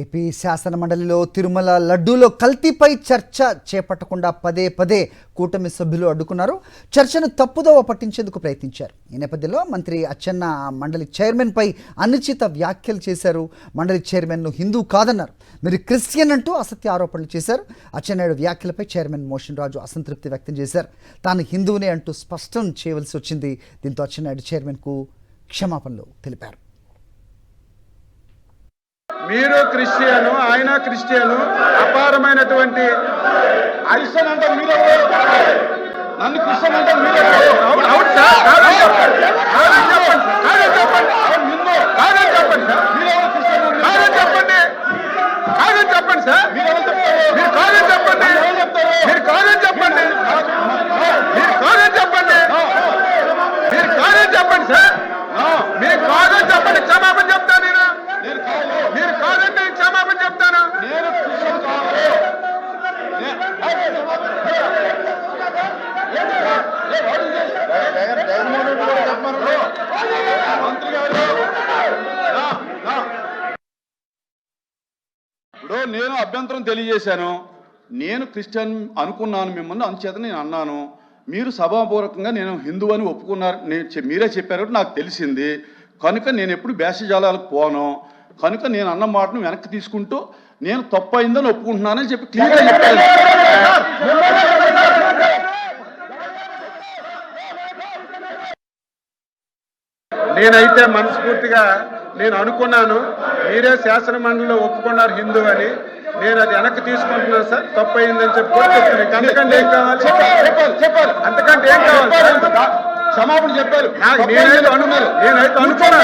AP శాసన మండలిలో తిరుమల లడ్డూలో కల్తీపై చర్చ చేపట్టకుండా పదే పదే కూటమి సభ్యులు అడ్డుకున్నారు. చర్చను తప్పుదోవ పట్టించేందుకు ప్రయత్నించారు. ఈ నేపథ్యంలో మంత్రి అచ్చెన్న మండలి చైర్మన్పై అనుచిత వ్యాఖ్యలు చేశారు. మండలి చైర్మన్ను హిందూ కాదన్నారు. మీరు క్రిస్టియన్ అంటూ అసత్య ఆరోపణలు చేశారు. అచ్చెన్నాయుడు వ్యాఖ్యలపై చైర్మన్ మోషన్ రాజు అసంతృప్తి వ్యక్తం చేశారు. తాను హిందువునే అంటూ స్పష్టం చేయవలసి వచ్చింది. దీంతో అచ్చెన్నాయుడు చైర్మన్కు క్షమాపణలు తెలిపారు. మీరు క్రిస్టియను, ఆయన క్రిస్టియను, అపారమైనటువంటి క్రిస్టియన్ అంటే మీరే, నన్ను క్రిస్టియన్ అంటే మీరే. అవును సార్, కాదని చెప్పండి, కాదని చెప్పండి, కాదని చెప్పండి, నిన్ను కాదని చెప్పండి సార్, మీరెవరు క్రిస్టియన్, కాదని చెప్పండి, కాదని చెప్పండి సార్, మీరెవరు చెప్తారు, మీరు కాదని చెప్పండి, మీరు కాదని చెప్పండి, మీరు కాదని చెప్పండి, మీరు కాదని చెప్పండి సార్, మీరు కాదని చెప్పండి, క్షమాపణ చెప్తాను నేను, మీరు కాదంటే క్షమాపణ చెప్తాను. నేను ఇప్పుడు నేను అభ్యంతరం తెలియజేశాను. నేను క్రిస్టియన్ అనుకున్నాను మిమ్మల్ని, అందుచేత నేను అన్నాను. మీరు సభాపూర్వకంగా నేను హిందూ అని ఒప్పుకున్నారు, మీరే చెప్పారు, నాకు తెలిసింది కనుక నేను ఎప్పుడు భేషజాలాలకు పోను. కనుక నేను అన్న మాటను వెనక్కి తీసుకుంటూ నేను తప్పు అయిందని ఒప్పుకుంటున్నానని చెప్పి క్లియర్గా చెప్పాను. నేనైతే మనస్ఫూర్తిగా నేను అనుకున్నాను, మీరే శాసన మండలిలో ఒప్పుకున్నారు హిందూ అని, నేను అది వెనక్కి తీసుకుంటున్నాను సార్, తప్పు అయిందని చెప్పి అంతకంటే ఏం కావాలి, చెప్పారు అంతకంటే ఏం కావాలి, క్షమాపణ చెప్పారు. నేనైతే అనుకున్నాను